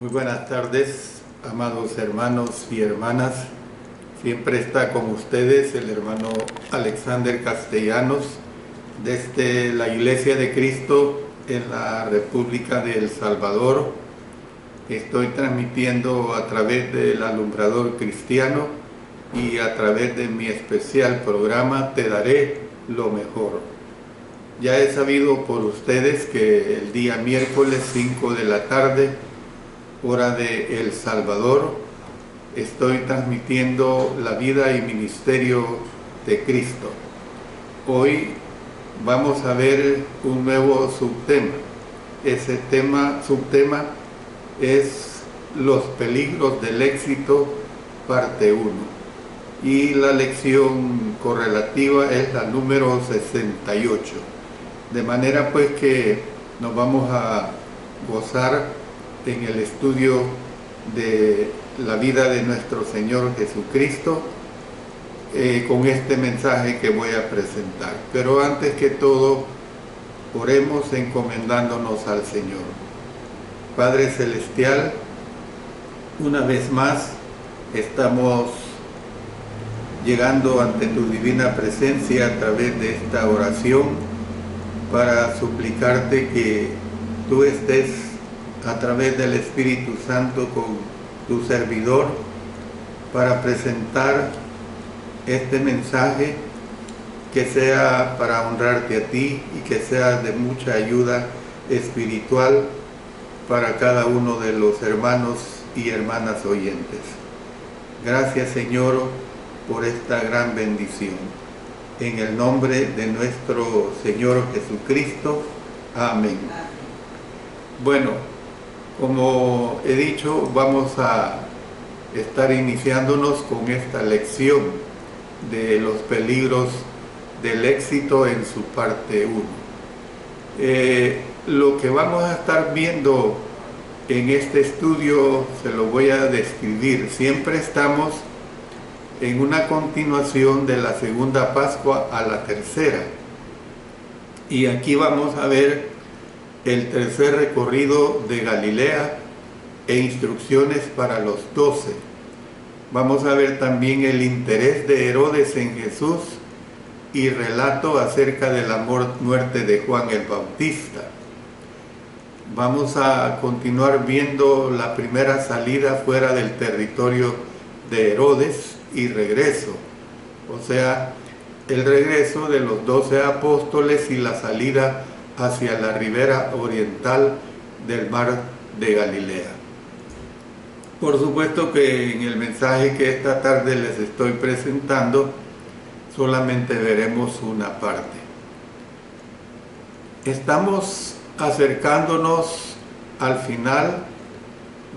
Muy buenas tardes, amados hermanos y hermanas. Siempre está con ustedes el hermano Alexander Castellanos desde la Iglesia de Cristo en la República de El Salvador. Estoy transmitiendo a través del Alumbrador Cristiano y a través de mi especial programa Te Daré lo Mejor. Ya he sabido por ustedes que el día miércoles 5 de la tarde, hora de El Salvador, estoy transmitiendo la vida y ministerio de Cristo. Hoy vamos a ver un nuevo subtema. Ese subtema es los peligros del éxito, parte 1. Y la lección correlativa es la número 68. De manera pues que nos vamos a gozar en el estudio de la vida de nuestro Señor Jesucristo con este mensaje que voy a presentar. Pero antes que todo, oremos encomendándonos al Señor. Padre Celestial, una vez más estamos llegando ante tu divina presencia a través de esta oración para suplicarte que tú estés a través del Espíritu Santo con tu servidor para presentar este mensaje que sea para honrarte a ti y que sea de mucha ayuda espiritual para cada uno de los hermanos y hermanas oyentes. Gracias, Señor, por esta gran bendición. En el nombre de nuestro Señor Jesucristo. Amén. Bueno, como he dicho, vamos a estar iniciándonos con esta lección de los peligros del éxito en su parte 1. Lo que vamos a estar viendo en este estudio se lo voy a describir. Siempre estamos en una continuación de la segunda Pascua a la tercera. Y aquí vamos a ver el tercer recorrido de Galilea e instrucciones para los 12. Vamos a ver también el interés de Herodes en Jesús y relato acerca de la muerte de Juan el Bautista. Vamos a continuar viendo la primera salida fuera del territorio de Herodes y regreso, o sea, el regreso de los 12 apóstoles y la salida hacia la ribera oriental del mar de Galilea. Por supuesto que en el mensaje que esta tarde les estoy presentando solamente veremos una parte. Estamos acercándonos al final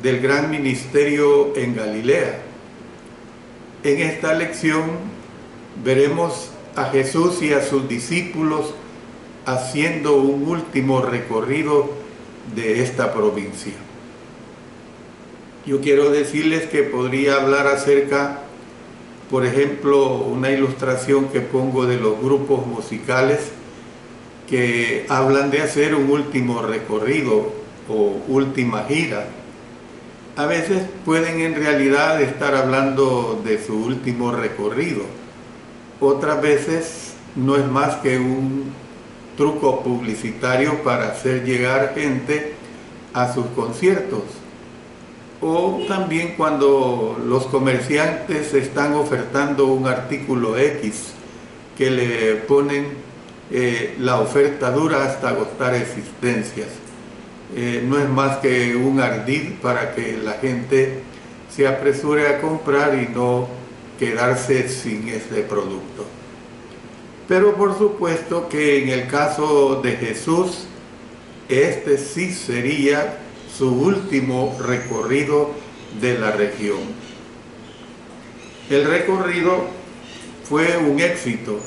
del gran ministerio en Galilea. En esta lección veremos a Jesús y a sus discípulos haciendo un último recorrido de esta provincia. Yo quiero decirles que podría hablar acerca, por ejemplo, una ilustración que pongo de los grupos musicales que hablan de hacer un último recorrido o última gira. A veces pueden en realidad estar hablando de su último recorrido. Otras veces no es más que un truco publicitario para hacer llegar gente a sus conciertos. O también cuando los comerciantes están ofertando un artículo X que le ponen la oferta dura hasta agotar existencias. No es más que un ardid para que la gente se apresure a comprar y no quedarse sin ese producto. Pero por supuesto que en el caso de Jesús, este sí sería su último recorrido de la región. El recorrido fue un éxito,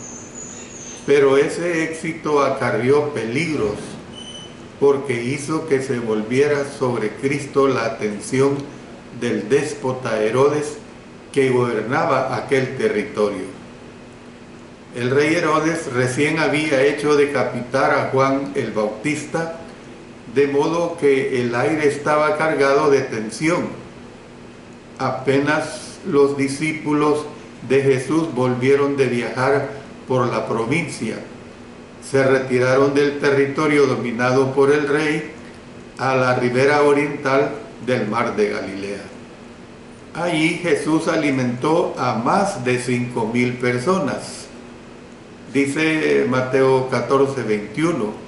pero ese éxito acarreó peligros porque hizo que se volviera sobre Cristo la atención del déspota Herodes que gobernaba aquel territorio. El rey Herodes recién había hecho decapitar a Juan el Bautista de modo que el aire estaba cargado de tensión. Apenas los discípulos de Jesús volvieron de viajar por la provincia, se retiraron del territorio dominado por el rey a la ribera oriental del mar de Galilea. Allí Jesús alimentó a más de 5,000 personas. Dice Mateo 14:21,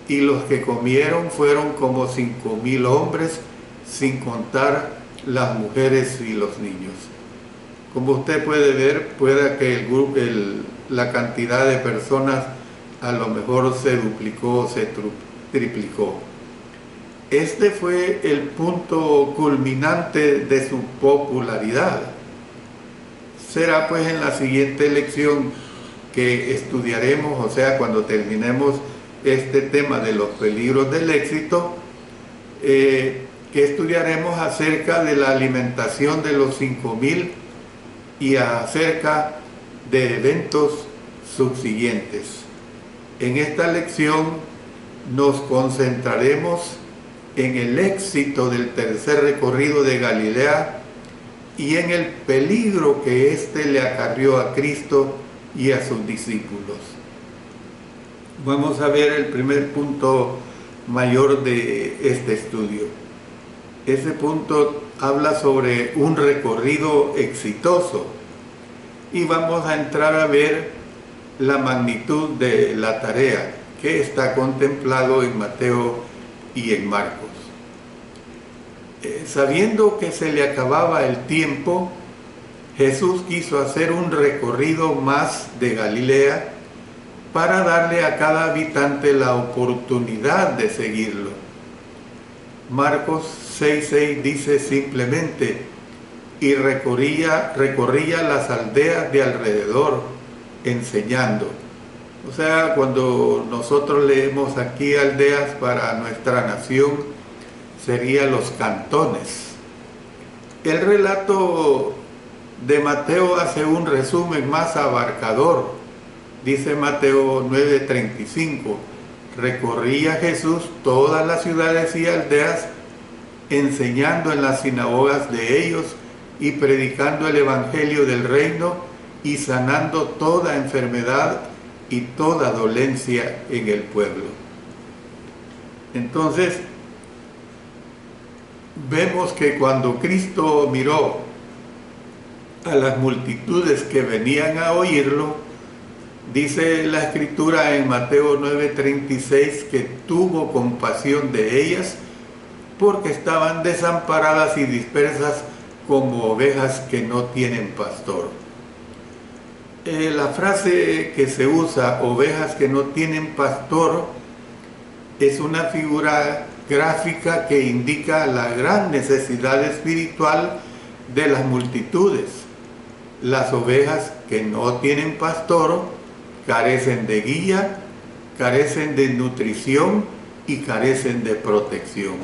y los que comieron fueron como 5,000 hombres, sin contar las mujeres y los niños. Como usted puede ver, puede que la cantidad de personas a lo mejor se duplicó o se triplicó. Este fue el punto culminante de su popularidad. Será pues en la siguiente lección que estudiaremos, o sea, cuando terminemos este tema de los peligros del éxito, que estudiaremos acerca de la alimentación de los 5,000 y acerca de eventos subsiguientes. En esta lección nos concentraremos en el éxito del tercer recorrido de Galilea y en el peligro que éste le acarrió a Cristo y a sus discípulos. Vamos a ver el primer punto mayor de este estudio. Ese punto habla sobre un recorrido exitoso y vamos a entrar a ver la magnitud de la tarea que está contemplado en Mateo y en Marcos. Sabiendo que se le acababa el tiempo, Jesús quiso hacer un recorrido más de Galilea para darle a cada habitante la oportunidad de seguirlo. Marcos 6:6 dice simplemente, y recorría las aldeas de alrededor enseñando. O sea, cuando nosotros leemos aquí aldeas para nuestra nación, serían los cantones. El relato de Mateo hace un resumen más abarcador. Dice Mateo 9:35, recorría Jesús todas las ciudades y aldeas, enseñando en las sinagogas de ellos y predicando el evangelio del reino y sanando toda enfermedad y toda dolencia en el pueblo. Entonces, vemos que cuando Cristo miró a las multitudes que venían a oírlo, dice la Escritura en Mateo 9:36 que tuvo compasión de ellas porque estaban desamparadas y dispersas como ovejas que no tienen pastor. La frase que se usa, ovejas que no tienen pastor, es una figura gráfica que indica la gran necesidad espiritual de las multitudes. Las ovejas que no tienen pastor carecen de guía, carecen de nutrición y carecen de protección.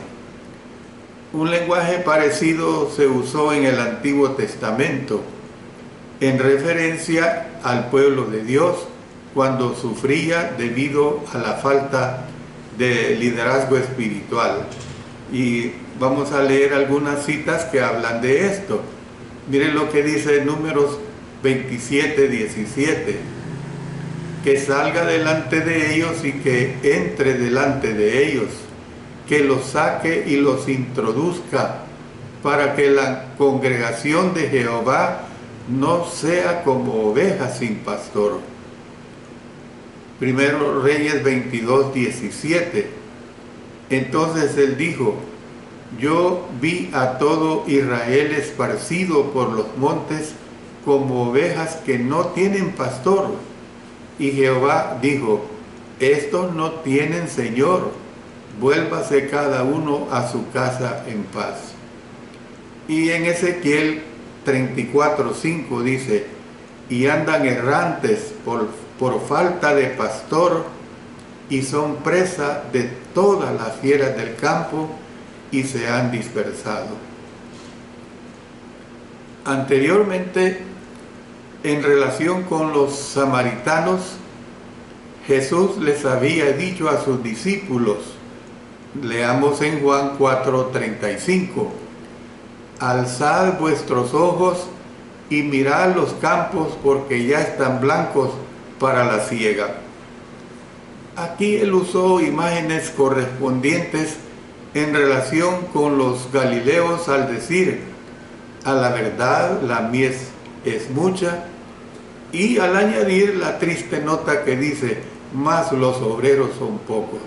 Un lenguaje parecido se usó en el Antiguo Testamento en referencia al pueblo de Dios cuando sufría debido a la falta de liderazgo espiritual. Y vamos a leer algunas citas que hablan de esto. Miren lo que dice Números 27:17, que salga delante de ellos y que entre delante de ellos, que los saque y los introduzca, para que la congregación de Jehová no sea como ovejas sin pastor. Primero Reyes 22:17. Entonces él dijo, yo vi a todo Israel esparcido por los montes como ovejas que no tienen pastor. Y Jehová dijo, estos no tienen señor, vuélvase cada uno a su casa en paz. Y en Ezequiel 34:5 dice, y andan errantes por falta de pastor, y son presa de todas las fieras del campo, y se han dispersado. Anteriormente, en relación con los samaritanos, Jesús les había dicho a sus discípulos, Leamos en Juan 4:35. Alzad vuestros ojos y mirad los campos, porque ya están blancos para la siega. Aquí él usó imágenes correspondientes en relación con los galileos al decir: a la verdad la mies es mucha, y al añadir la triste nota que dice: mas los obreros son pocos.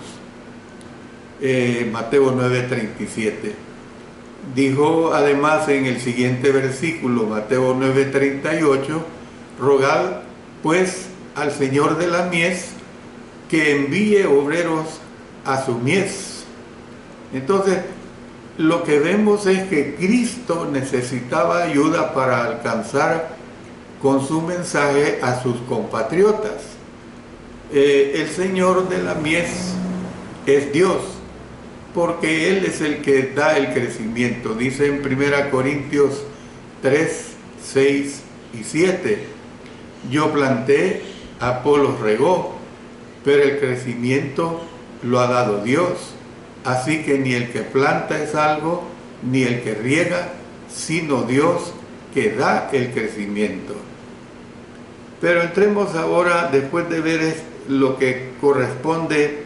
Mateo 9:37. Dijo además en el siguiente versículo, Mateo 9:38, rogad pues al Señor de la mies que envíe obreros a su mies. Entonces, lo que vemos es que Cristo necesitaba ayuda para alcanzar con su mensaje a sus compatriotas. El Señor de la mies es Dios, porque Él es el que da el crecimiento. Dice en 1 Corintios 3, 6 y 7, yo planté, Apolos regó, pero el crecimiento lo ha dado Dios. Así que ni el que planta es algo, ni el que riega, sino Dios que da el crecimiento. Pero entremos ahora, después de ver lo que corresponde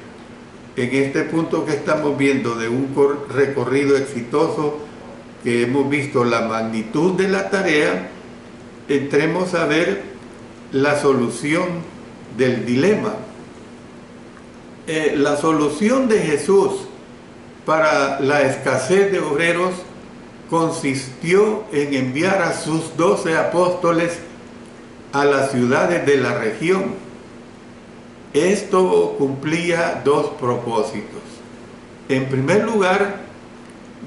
en este punto que estamos viendo de un recorrido exitoso, que hemos visto la magnitud de la tarea, entremos a ver la solución del dilema. La solución de Jesús para la escasez de obreros consistió en enviar a sus 12 apóstoles a las ciudades de la región. Esto cumplía dos propósitos. En primer lugar,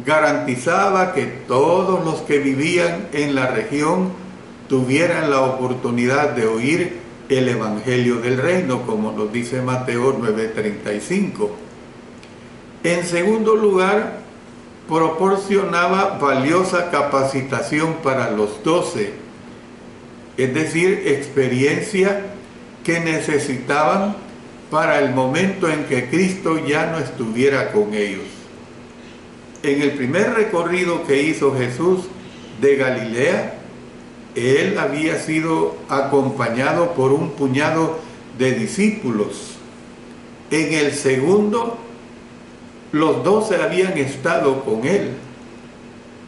garantizaba que todos los que vivían en la región tuvieran la oportunidad de oír el Evangelio del Reino, como nos dice Mateo 9:35. En segundo lugar, proporcionaba valiosa capacitación para los 12, es decir, experiencia que necesitaban para el momento en que Cristo ya no estuviera con ellos. En el primer recorrido que hizo Jesús de Galilea, Él había sido acompañado por un puñado de discípulos. En el segundo, los 12 habían estado con Él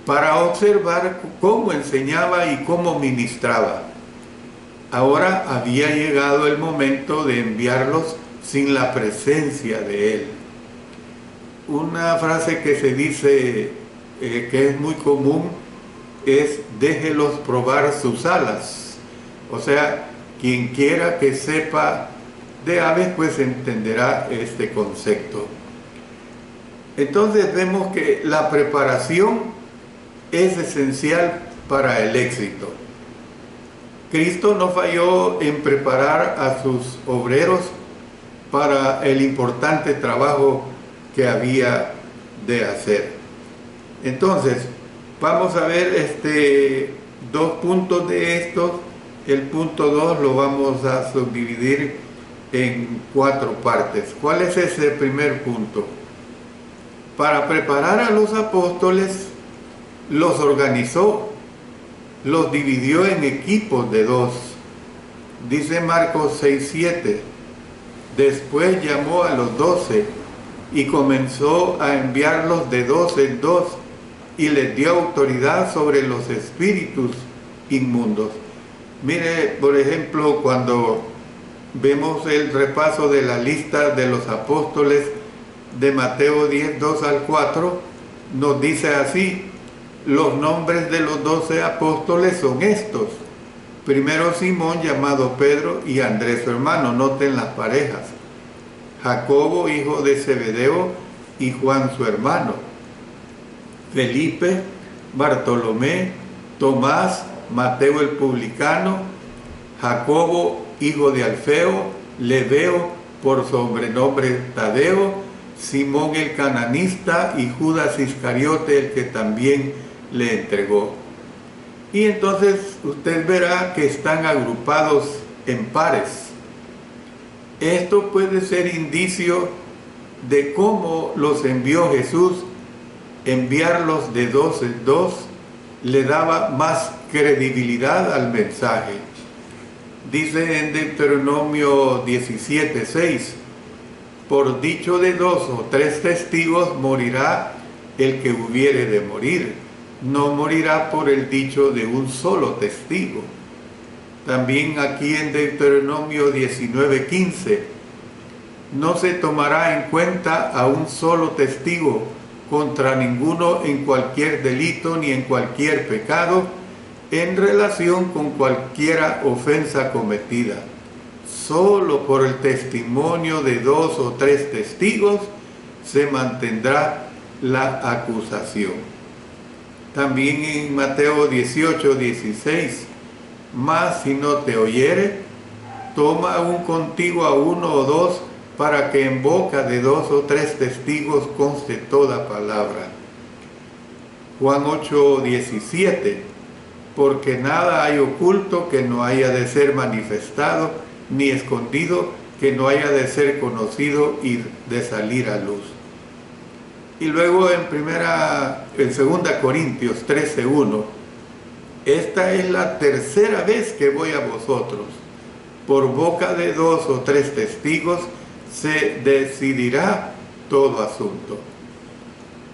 para observar cómo enseñaba y cómo ministraba. Ahora había llegado el momento de enviarlos sin la presencia de Él. Una frase que se dice, que es muy común, es: déjelos probar sus alas. O sea, quien quiera que sepa de aves, pues entenderá este concepto. Entonces vemos que la preparación es esencial para el éxito. Cristo no falló en preparar a sus obreros para el importante trabajo que había de hacer. Entonces, vamos a ver dos puntos de estos. El punto 2 lo vamos a subdividir en 4 partes. ¿Cuál es ese primer punto? Para preparar a los apóstoles, los organizó, los dividió en equipos de 2. Dice Marcos 6:7, después llamó a los 12 y comenzó a enviarlos de 2 en 2 y les dio autoridad sobre los espíritus inmundos. Mire, por ejemplo, cuando vemos el repaso de la lista de los apóstoles de Mateo 10, 2 al 4, nos dice así: los nombres de los 12 apóstoles son estos. Primero Simón, llamado Pedro, y Andrés su hermano. Noten las parejas: Jacobo, hijo de Zebedeo, y Juan su hermano. Felipe, Bartolomé, Tomás, Mateo el publicano, Jacobo, hijo de Alfeo, Lebeo, por sobrenombre Tadeo, Simón el cananista y Judas Iscariote, el que también le entregó. Y entonces usted verá que están agrupados en pares. Esto puede ser indicio de cómo los envió Jesús. Enviarlos de dos en dos le daba más credibilidad al mensaje. Dice en Deuteronomio 17:6, por dicho de 2 o 3 testigos morirá el que hubiere de morir, no morirá por el dicho de un solo testigo. También aquí en Deuteronomio 19:15, no se tomará en cuenta a un solo testigo contra ninguno en cualquier delito ni en cualquier pecado en relación con cualquiera ofensa cometida. Solo por el testimonio de 2 o 3 testigos se mantendrá la acusación. También en Mateo 18:16, mas si no te oyere, toma aún contigo a 1 o 2, para que en boca de 2 o 3 testigos conste toda palabra. Juan 8:17, porque nada hay oculto que no haya de ser manifestado, ni escondido que no haya de ser conocido y de salir a luz. Y luego en 2 Corintios 13:1, esta es la tercera vez que voy a vosotros. Por boca de 2 o 3 testigos se decidirá todo asunto.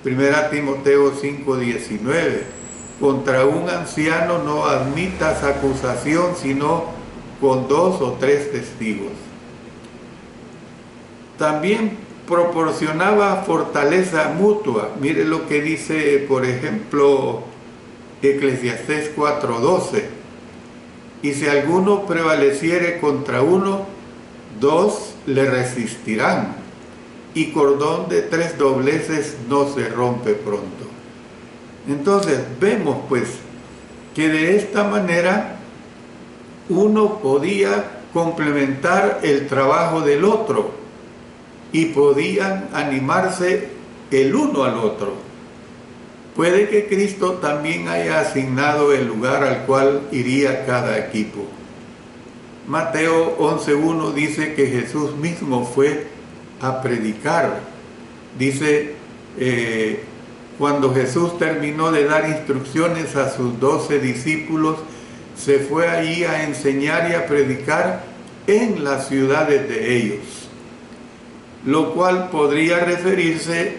1 Timoteo 5:19, contra un anciano no admitas acusación sino con 2 o 3 testigos. También proporcionaba fortaleza mutua. Mire lo que dice, por ejemplo, Eclesiastés 4:12. Y si alguno prevaleciere contra uno, 2 le resistirán, y cordón de 3 dobleces no se rompe pronto. Entonces vemos pues que de esta manera uno podía complementar el trabajo del otro y podían animarse el uno al otro. Puede que Cristo también haya asignado el lugar al cual iría cada equipo. Mateo 11:1 dice que Jesús mismo fue a predicar. Dice, cuando Jesús terminó de dar instrucciones a sus 12 discípulos, se fue allí a enseñar y a predicar en las ciudades de ellos, lo cual podría referirse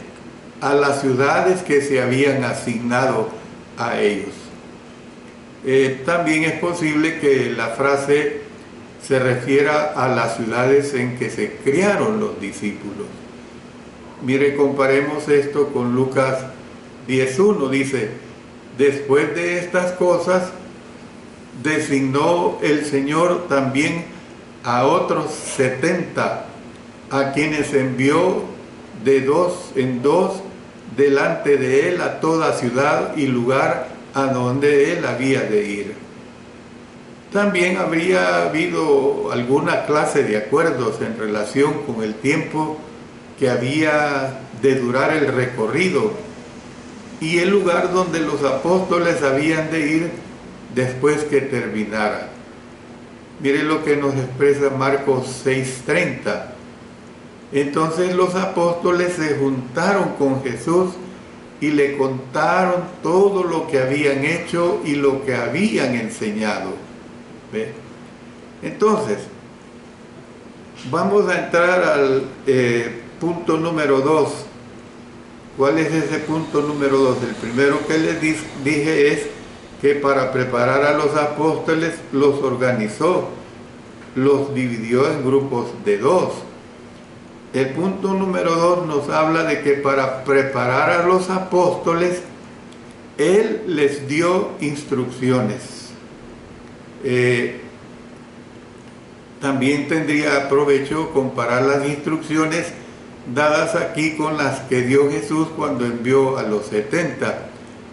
a las ciudades que se habían asignado a ellos. También es posible que la frase se refiera a las ciudades en que se criaron los discípulos. Mire, comparemos esto con Lucas 10:1. Dice, después de estas cosas, designó el Señor también a otros 70, a quienes envió de 2 en 2 delante de él a toda ciudad y lugar a donde él había de ir. También habría habido alguna clase de acuerdos en relación con el tiempo que había de durar el recorrido y el lugar donde los apóstoles habían de ir después que terminara. Mire lo que nos expresa Marcos 6:30. Entonces los apóstoles se juntaron con Jesús y le contaron todo lo que habían hecho y lo que habían enseñado. ¿Ve? Entonces, vamos a entrar al punto número 2. ¿Cuál es ese punto número 2? El primero que les dije es que para preparar a los apóstoles los organizó, los dividió en grupos de 2. El punto número 2 nos habla de que para preparar a los apóstoles, él les dio instrucciones. También tendría provecho comparar las instrucciones dadas aquí con las que dio Jesús cuando envió a los 70.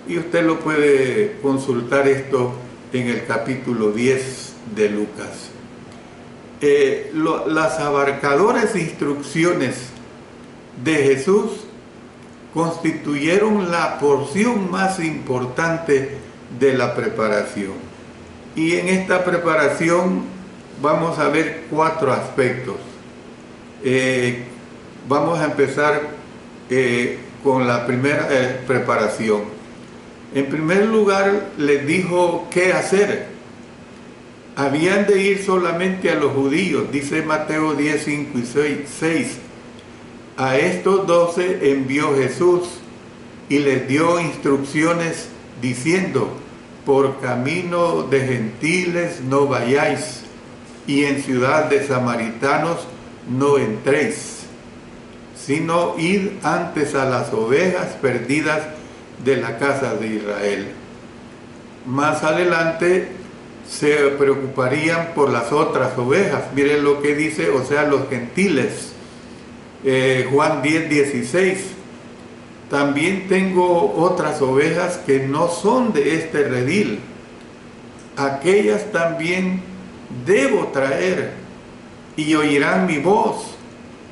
Y usted lo puede consultar esto en el capítulo 10 de Lucas. Las abarcadoras instrucciones de Jesús constituyeron la porción más importante de la preparación. Y en esta preparación vamos a ver 4 aspectos. vamos a empezar con la primera preparación. En primer lugar, les dijo qué hacer. Habían de ir solamente a los judíos, dice Mateo 10, 5 y 6. A estos 12 envió Jesús y les dio instrucciones diciendo: por camino de gentiles no vayáis, y en ciudad de samaritanos no entréis, sino id antes a las ovejas perdidas de la casa de Israel. Más adelante se preocuparían por las otras ovejas. Miren lo que dice, o sea, los gentiles. Juan 10, 16. También tengo otras ovejas que no son de este redil. Aquellas también debo traer, y oirán mi voz,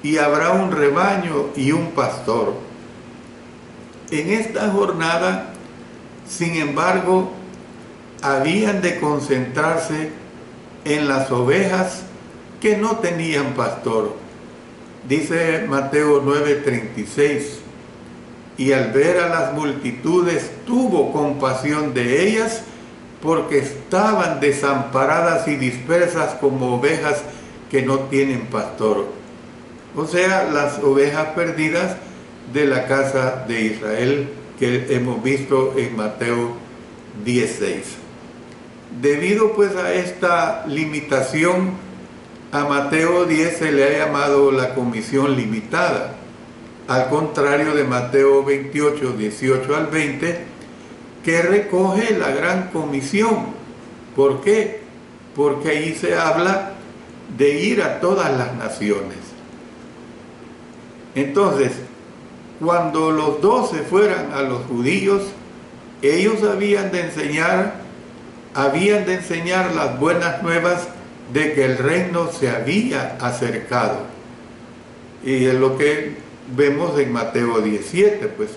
y habrá un rebaño y un pastor. En esta jornada, sin embargo, habían de concentrarse en las ovejas que no tenían pastor. Dice Mateo 9:36, y al ver a las multitudes tuvo compasión de ellas, porque estaban desamparadas y dispersas como ovejas que no tienen pastor. O sea, las ovejas perdidas de la casa de Israel que hemos visto en Mateo 10:6. Debido pues a esta limitación, a Mateo 10 se le ha llamado la comisión limitada, al contrario de Mateo 28, 18 al 20, que recoge la gran comisión. ¿Por qué? Porque ahí se habla de ir a todas las naciones. Entonces, cuando los 12 fueran a los judíos, ellos habían de enseñar las buenas nuevas de que el reino se había acercado. Y es lo que vemos en Mateo 17, pues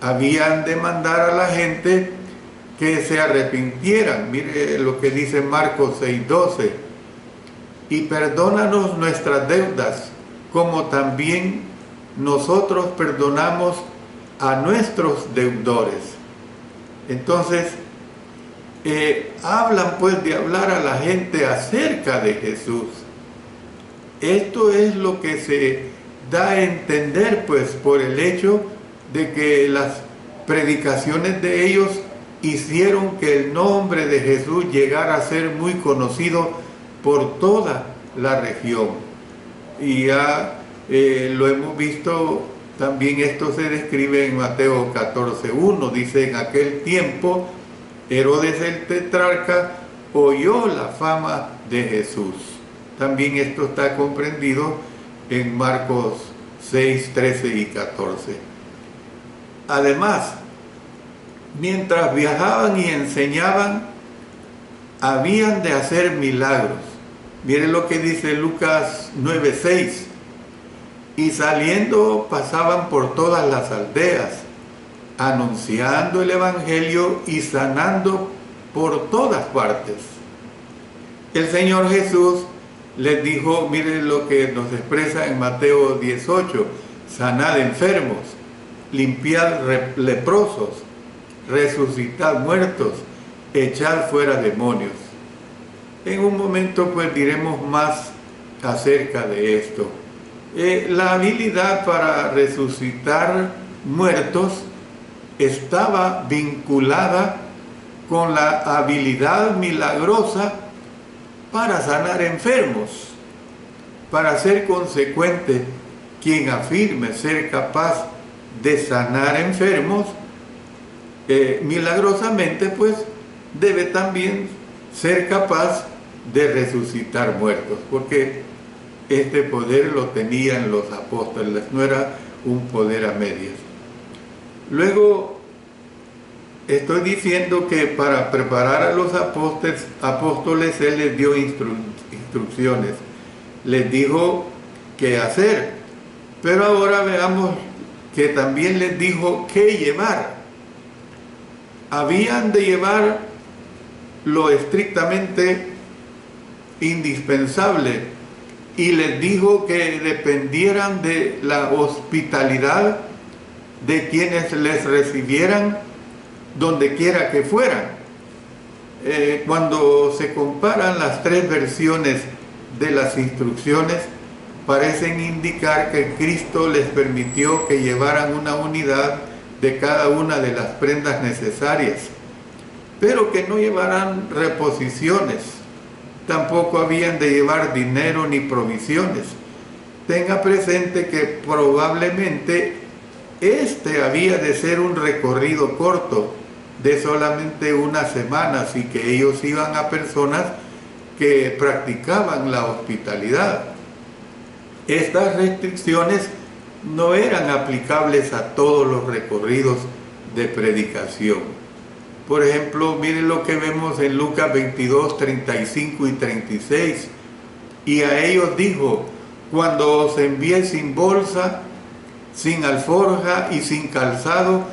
habían de mandar a la gente que se arrepintieran. Mire lo que dice Marcos 6:12, y perdónanos nuestras deudas, como también nosotros perdonamos a nuestros deudores. Entonces, hablan pues de hablar a la gente acerca de Jesús. Esto es lo que se da a entender pues por el hecho de que las predicaciones de ellos hicieron que el nombre de Jesús llegara a ser muy conocido por toda la región. Y ya lo hemos visto también, esto se describe en Mateo 14:1, dice: en aquel tiempo Herodes el tetrarca oyó la fama de Jesús. También esto está comprendido en Marcos 6, 13 y 14. Además, mientras viajaban y enseñaban, habían de hacer milagros. Miren lo que dice Lucas 9:6. Y saliendo pasaban por todas las aldeas, anunciando el evangelio y sanando por todas partes. El Señor Jesús les dijo, miren lo que nos expresa en Mateo 18: sanad enfermos, limpiad leprosos, resucitad muertos, echad fuera demonios. En un momento pues diremos más acerca de esto. La habilidad para resucitar muertos estaba vinculada con la habilidad milagrosa para sanar enfermos. Para ser consecuente, quien afirme ser capaz de sanar enfermos milagrosamente, pues debe también ser capaz de resucitar muertos, porque este poder lo tenían los apóstoles, no era un poder a medias. Luego, estoy diciendo que para preparar a los apóstoles Él les dio instrucciones, les dijo qué hacer, pero ahora veamos que también les dijo qué llevar. Habían de llevar lo estrictamente indispensable y les dijo que dependieran de la hospitalidad de quienes les recibieran donde quiera que fueran. Cuando se comparan las tres versiones de las instrucciones, parecen indicar que Cristo les permitió que llevaran una unidad de cada una de las prendas necesarias, pero que no llevaran reposiciones. Tampoco habían de llevar dinero ni provisiones. Tenga presente que probablemente este había de ser un recorrido corto de solamente unas semanas y que ellos iban a personas que practicaban la hospitalidad. Estas restricciones no eran aplicables a todos los recorridos de predicación. Por ejemplo, miren lo que vemos en Lucas 22, 35 y 36. Y a ellos dijo: cuando os envié sin bolsa, sin alforja y sin calzado,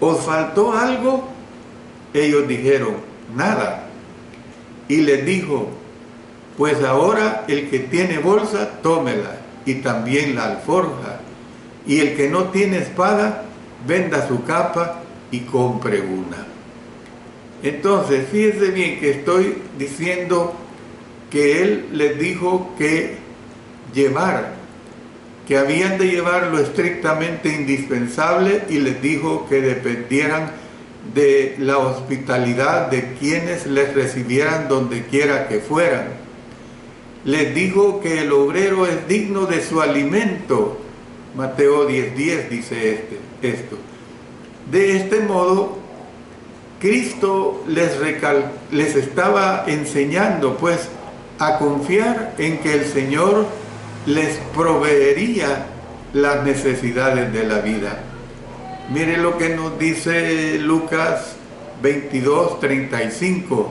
¿os faltó algo? Ellos dijeron: nada. Y les dijo: pues ahora el que tiene bolsa, tómela, y también la alforja. Y el que no tiene espada, venda su capa y compre una. Entonces, fíjense bien que estoy diciendo que él les dijo que habían de llevar lo estrictamente indispensable, y les dijo que dependieran de la hospitalidad de quienes les recibieran donde quiera que fueran. Les dijo que el obrero es digno de su alimento. Mateo 10:10 dice esto. De este modo, Cristo les estaba enseñando pues a confiar en que el Señor les proveería las necesidades de la vida. Mire lo que nos dice Lucas 22:35.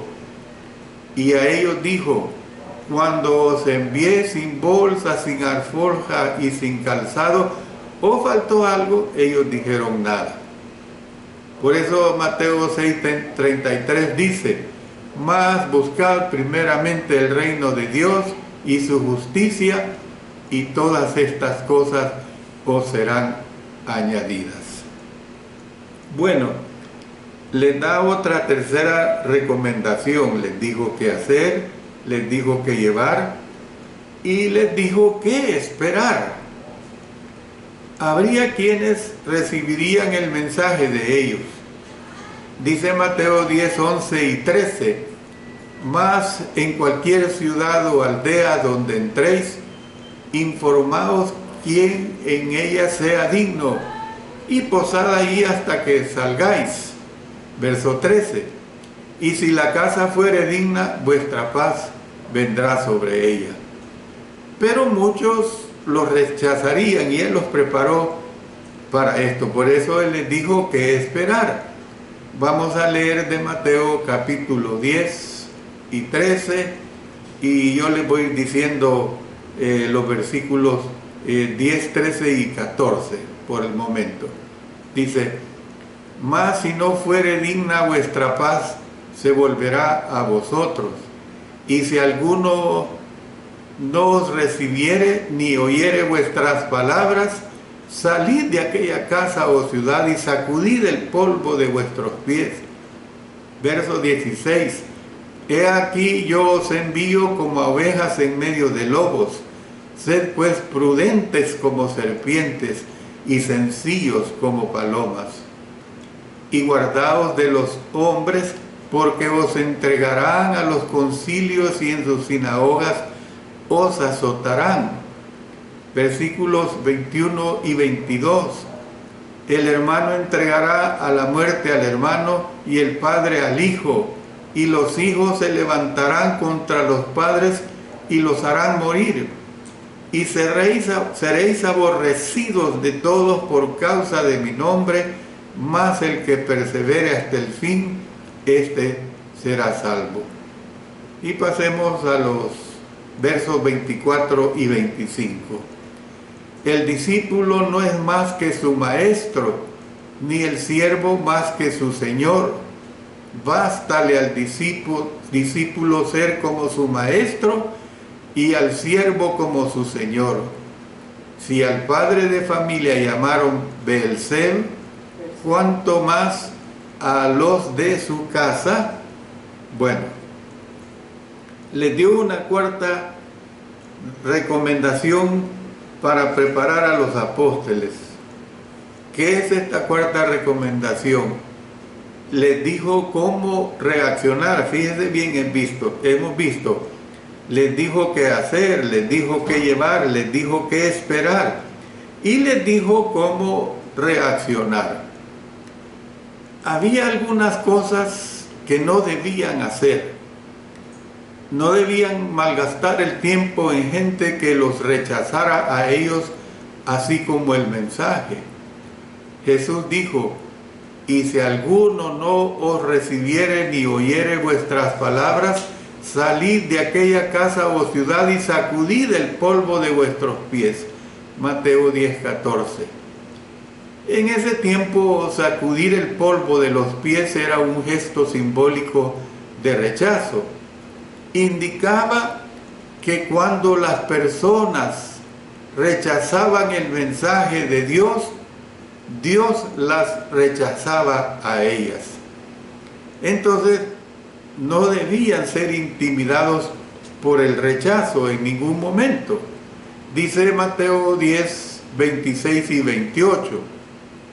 Y a ellos dijo: cuando os envié sin bolsa, sin alforja y sin calzado, ¿os faltó algo? Ellos dijeron: nada. Por eso Mateo 6:33 dice: mas buscad primeramente el reino de Dios y su justicia, y todas estas cosas os serán añadidas. Bueno, les da otra tercera recomendación. Les dijo qué hacer, les dijo qué llevar y les dijo qué esperar. Habría quienes recibirían el mensaje de ellos. Dice Mateo 10, 11 y 13: mas en cualquier ciudad o aldea donde entréis, informaos quién en ella sea digno, y posad ahí hasta que salgáis. Verso 13: y si la casa fuere digna, vuestra paz vendrá sobre ella. Pero muchos los rechazarían, y él los preparó para esto. Por eso él les dijo qué esperar. Vamos a leer de Mateo capítulo 10 y 13, y yo les voy diciendo los versículos 10, 13 y 14 por el momento. Dice: mas si no fuere digna vuestra paz, se volverá a vosotros, y si alguno no os recibiere ni oyere vuestras palabras, salid de aquella casa o ciudad y sacudid el polvo de vuestros pies. Verso 16: he aquí yo os envío como a ovejas en medio de lobos. Sed pues prudentes como serpientes y sencillos como palomas. Y guardaos de los hombres, porque os entregarán a los concilios y en sus sinagogas os azotarán. Versículos 21 y 22. El hermano entregará a la muerte al hermano y el padre al hijo, y los hijos se levantarán contra los padres y los harán morir. Y seréis aborrecidos de todos por causa de mi nombre, mas el que persevere hasta el fin, este será salvo. Y pasemos a los versos 24 y 25. El discípulo no es más que su maestro, ni el siervo más que su señor. Bástale al discípulo ser como su maestro, y al siervo como su señor. Si al padre de familia llamaron Beelzebub, cuánto más a los de su casa. Bueno, les dio una cuarta recomendación para preparar a los apóstoles. ¿Qué es esta cuarta recomendación? Les dijo cómo reaccionar. Fíjense bien, hemos visto. Les dijo qué hacer, les dijo qué llevar, les dijo qué esperar y les dijo cómo reaccionar. Había algunas cosas que no debían hacer. No debían malgastar el tiempo en gente que los rechazara a ellos, así como el mensaje. Jesús dijo: y si alguno no os recibiere ni oyere vuestras palabras, salid de aquella casa o ciudad y sacudid el polvo de vuestros pies. Mateo 10:14. En ese tiempo, sacudir el polvo de los pies era un gesto simbólico de rechazo. Indicaba que cuando las personas rechazaban el mensaje de Dios, Dios las rechazaba a ellas. Entonces, no debían ser intimidados por el rechazo en ningún momento. Dice Mateo 10, 26 y 28.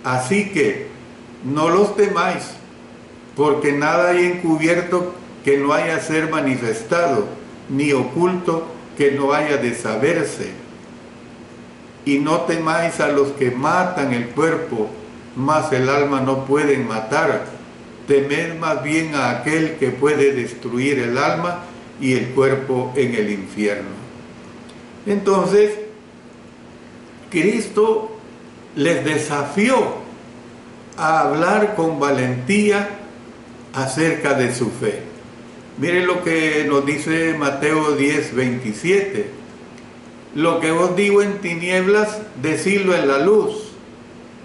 Así que no los temáis, porque nada hay encubierto que no haya de ser manifestado, ni oculto que no haya de saberse. Y no temáis a los que matan el cuerpo, mas el alma no pueden matar. Temed más bien a aquel que puede destruir el alma y el cuerpo en el infierno. Entonces, Cristo les desafió a hablar con valentía acerca de su fe. Miren lo que nos dice Mateo 10, 27. Lo que os digo en tinieblas, decidlo en la luz,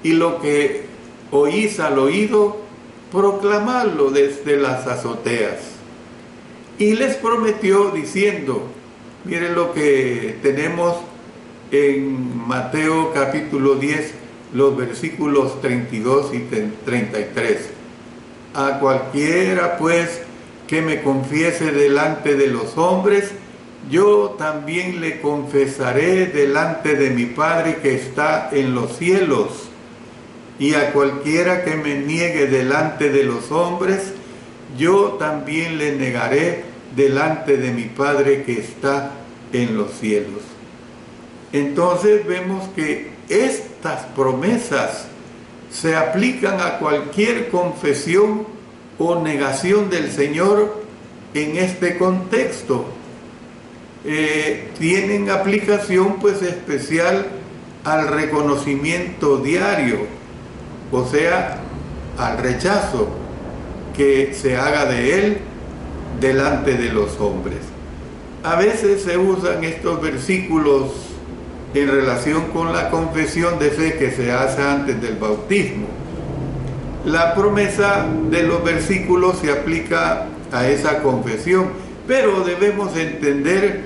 y lo que oís al oído, proclamadlo desde las azoteas. Y les prometió diciendo, miren lo que tenemos en Mateo capítulo 10, los versículos 32 y 33. A cualquiera pues que me confiese delante de los hombres, yo también le confesaré delante de mi Padre que está en los cielos. Y a cualquiera que me niegue delante de los hombres, yo también le negaré delante de mi Padre que está en los cielos. Entonces vemos que estas promesas se aplican a cualquier confesión o negación del Señor en este contexto. Tienen aplicación pues especial al reconocimiento diario, o sea, al rechazo que se haga de Él delante de los hombres. A veces se usan estos versículos en relación con la confesión de fe que se hace antes del bautismo. La promesa de los versículos se aplica a esa confesión, pero debemos entender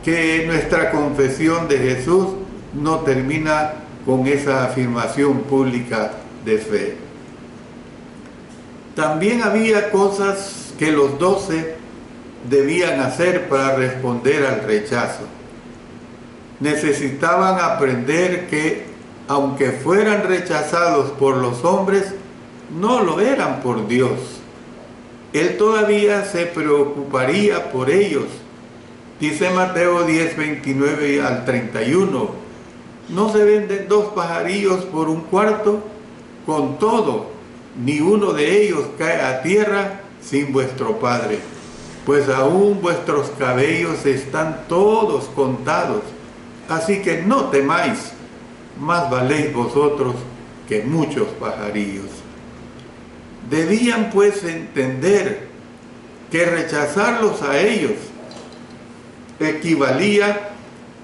que nuestra confesión de Jesús no termina con esa afirmación pública de fe. También había cosas que los 12 debían hacer para responder al rechazo. Necesitaban aprender que, aunque fueran rechazados por los hombres, no lo eran por Dios. Él todavía se preocuparía por ellos. Dice Mateo 10, 29 al 31, ¿no se venden 2 pajarillos por un cuarto? Con todo, ni uno de ellos cae a tierra sin vuestro Padre, pues aún vuestros cabellos están todos contados. Así que no temáis, más valéis vosotros que muchos pajarillos. Debían pues entender que rechazarlos a ellos equivalía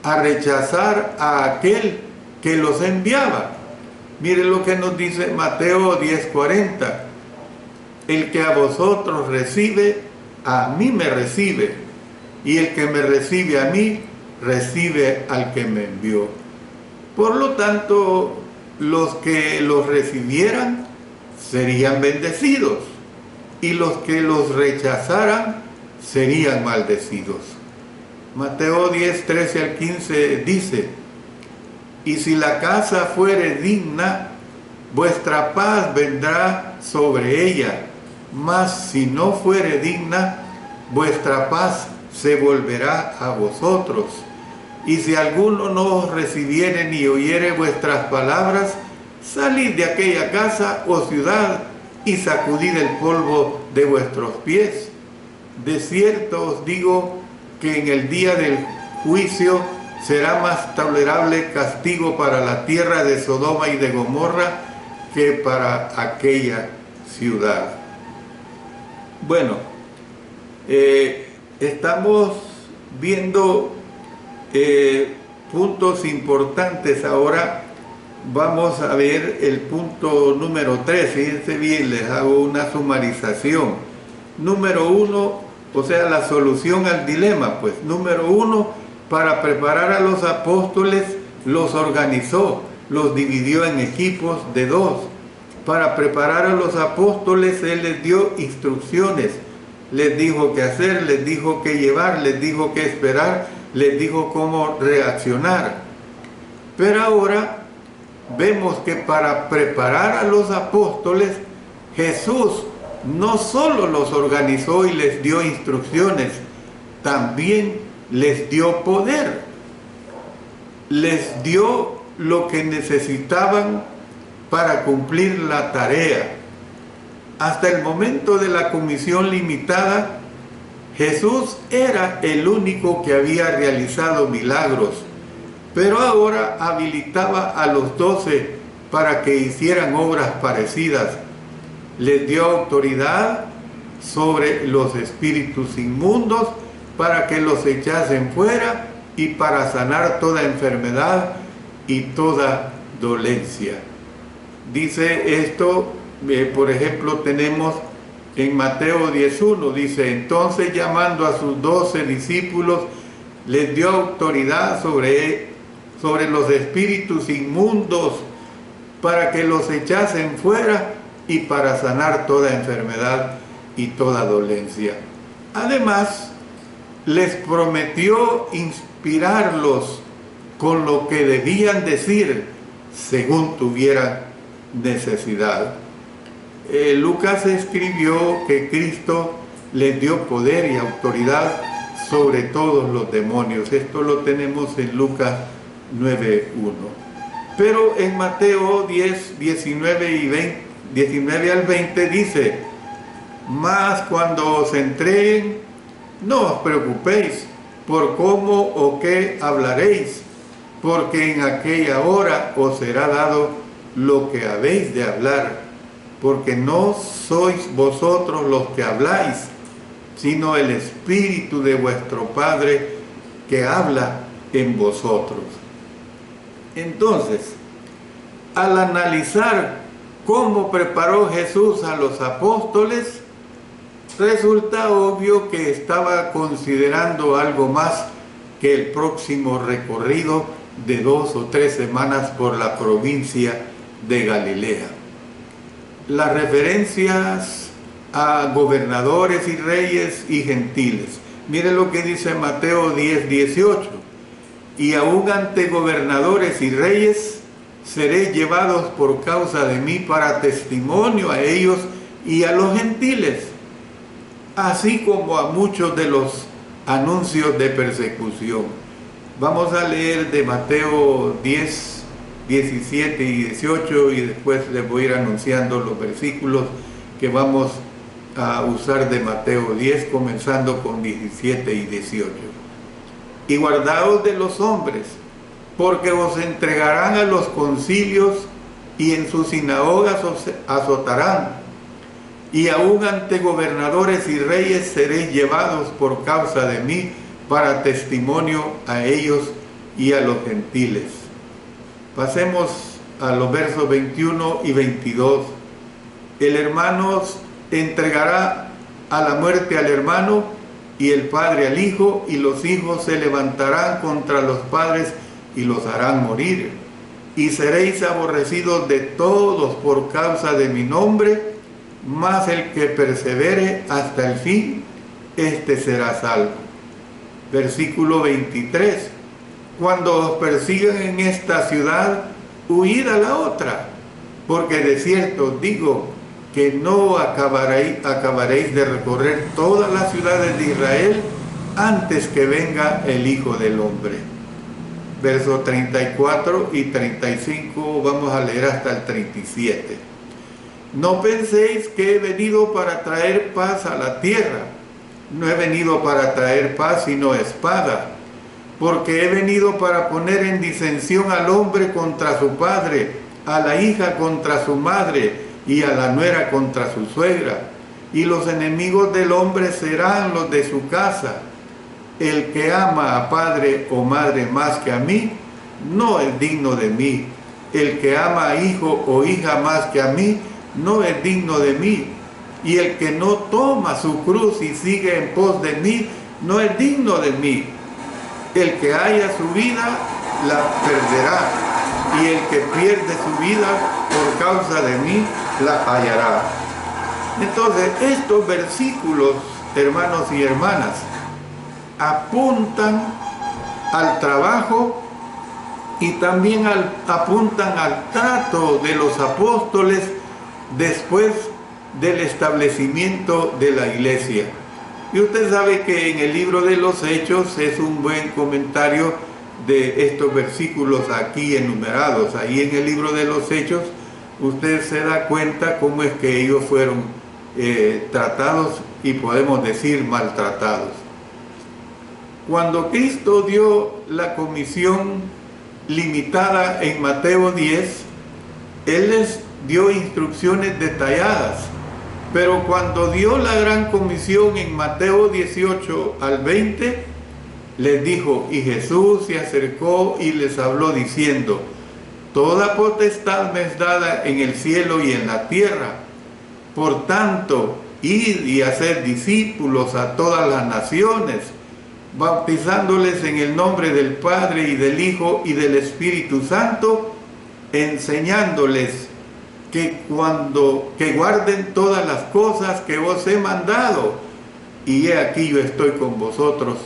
a rechazar a aquel que los enviaba. Miren lo que nos dice Mateo 10:40. El que a vosotros recibe, a mí me recibe. y el que me recibe a mí, recibe al que me envió. Por lo tanto, los que los recibieran serían bendecidos, y los que los rechazaran serían maldecidos. Mateo 10, 13 al 15 dice: y si la casa fuere digna, vuestra paz vendrá sobre ella, mas si no fuere digna, vuestra paz se volverá a vosotros. Y si alguno no os recibiere ni oyere vuestras palabras, salid de aquella casa o ciudad y sacudid el polvo de vuestros pies. De cierto os digo que en el día del juicio será más tolerable castigo para la tierra de Sodoma y de Gomorra que para aquella ciudad. Bueno, estamos viendo puntos importantes. Ahora vamos a ver el punto número 3. Fíjense bien, les hago una sumarización. Número 1, o sea, la solución al dilema. Pues número 1, para preparar a los apóstoles, los organizó, los dividió en equipos de 2. Para preparar a los apóstoles, Él les dio instrucciones, les dijo qué hacer, les dijo qué llevar, les dijo qué esperar, les dijo cómo reaccionar. Pero ahora vemos que para preparar a los apóstoles, Jesús no solo los organizó y les dio instrucciones, también les dio poder, les dio lo que necesitaban para cumplir la tarea. Hasta el momento de la comisión limitada, Jesús era el único que había realizado milagros, pero ahora habilitaba a los 12 para que hicieran obras parecidas. Les dio autoridad sobre los espíritus inmundos para que los echasen fuera y para sanar toda enfermedad y toda dolencia. Dice esto, por ejemplo, tenemos en Mateo 10:1, dice: entonces llamando a sus 12 discípulos, les dio autoridad sobre los espíritus inmundos para que los echasen fuera y para sanar toda enfermedad y toda dolencia. Además, les prometió inspirarlos con lo que debían decir según tuvieran necesidad. Lucas escribió que Cristo les dio poder y autoridad sobre todos los demonios. Esto lo tenemos en Lucas 9:1. Pero en Mateo 10, 19 al 20 dice: mas cuando os entreguen, no os preocupéis por cómo o qué hablaréis, porque en aquella hora os será dado lo que habéis de hablar, porque no sois vosotros los que habláis, sino el Espíritu de vuestro Padre que habla en vosotros. Entonces, al analizar cómo preparó Jesús a los apóstoles, resulta obvio que estaba considerando algo más que el próximo recorrido de 2 o 3 semanas por la provincia de Galilea. Las referencias a gobernadores y reyes y gentiles. Mire lo que dice Mateo 10, 18. Y aún ante gobernadores y reyes seréis llevados por causa de mí para testimonio a ellos y a los gentiles, así como a muchos de los anuncios de persecución. Vamos a leer de Mateo 10, 17 y 18 y después les voy a ir anunciando los versículos que vamos a usar de Mateo 10, comenzando con 17 y 18. Y guardaos de los hombres, porque os entregarán a los concilios y en sus sinagogas os azotarán, y aún ante gobernadores y reyes seréis llevados por causa de mí para testimonio a ellos y a los gentiles. Pasemos a los versos 21 y 22. El hermano entregará a la muerte al hermano y el padre al hijo, y los hijos se levantarán contra los padres y los harán morir. Y seréis aborrecidos de todos por causa de mi nombre, mas el que persevere hasta el fin, éste será salvo. Versículo 23. Cuando os persigan en esta ciudad, huid a la otra, porque de cierto os digo que no acabaréis de recorrer todas las ciudades de Israel antes que venga el Hijo del Hombre. Versos 34 y 35, vamos a leer hasta el 37. No penséis que he venido para traer paz a la tierra. No he venido para traer paz, sino espada, porque he venido para poner en disensión al hombre contra su padre, a la hija contra su madre, y a la nuera contra su suegra. Y los enemigos del hombre serán los de su casa. El que ama a padre o madre más que a mí, no es digno de mí. El que ama a hijo o hija más que a mí, no es digno de mí. Y el que no toma su cruz y sigue en pos de mí, no es digno de mí. El que haya su vida, la perderá. Y el que pierde su vida por causa de mí, la hallará. Entonces, estos versículos, hermanos y hermanas, apuntan al trabajo y también apuntan al trato de los apóstoles después del establecimiento de la iglesia. Y usted sabe que en el libro de los Hechos es un buen comentario de estos versículos aquí enumerados. Ahí en el libro de los Hechos usted se da cuenta cómo es que ellos fueron tratados y podemos decir maltratados. Cuando Cristo dio la comisión limitada en Mateo 10, Él les dio instrucciones detalladas, pero cuando dio la gran comisión en Mateo 18 al 20, les dijo, y Jesús se acercó y les habló diciendo, toda potestad me es dada en el cielo y en la tierra. Por tanto, id y haced discípulos a todas las naciones, bautizándoles en el nombre del Padre y del Hijo y del Espíritu Santo, enseñándoles que guarden todas las cosas que os he mandado. Y he aquí yo estoy con vosotros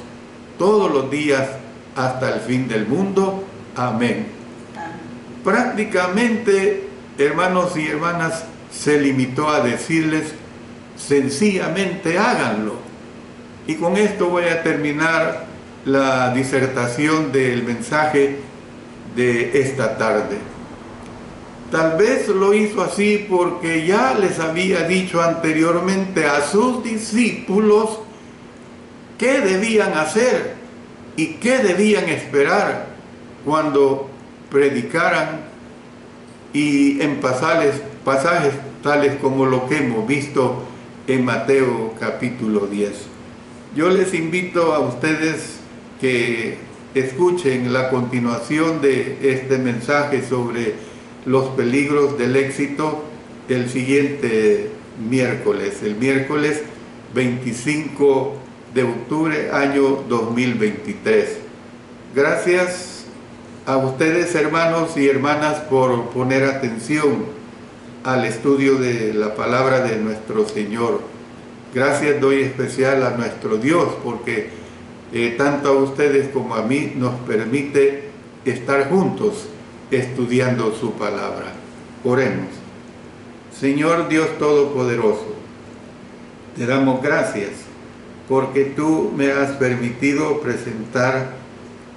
todos los días hasta el fin del mundo. Amén. Prácticamente, hermanos y hermanas, se limitó a decirles sencillamente háganlo. Y con esto voy a terminar la disertación del mensaje de esta tarde. Tal vez lo hizo así porque ya les había dicho anteriormente a sus discípulos qué debían hacer y qué debían esperar cuando predicaran, y en pasajes tales como lo que hemos visto en Mateo capítulo 10. Yo les invito a ustedes que escuchen la continuación de este mensaje sobre los peligros del éxito el siguiente miércoles, el miércoles 25 de octubre, año 2023. Gracias a ustedes, hermanos y hermanas, por poner atención al estudio de la palabra de nuestro Señor. Gracias doy especial a nuestro Dios, porque tanto a ustedes como a mí nos permite estar juntos estudiando su palabra. Oremos. Señor Dios Todopoderoso, te damos gracias porque tú me has permitido presentar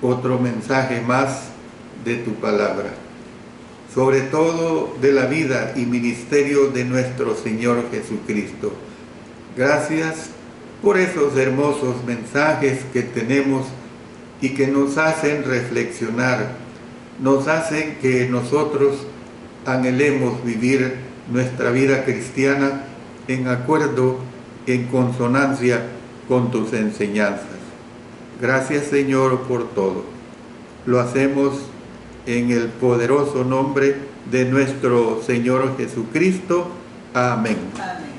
otro mensaje más de tu palabra, sobre todo de la vida y ministerio de nuestro Señor Jesucristo. Gracias por esos hermosos mensajes que tenemos y que nos hacen reflexionar, nos hacen que nosotros anhelemos vivir nuestra vida cristiana en acuerdo, en consonancia con tus enseñanzas. Gracias, Señor, por todo. Lo hacemos en el poderoso nombre de nuestro Señor Jesucristo. Amén. Amén.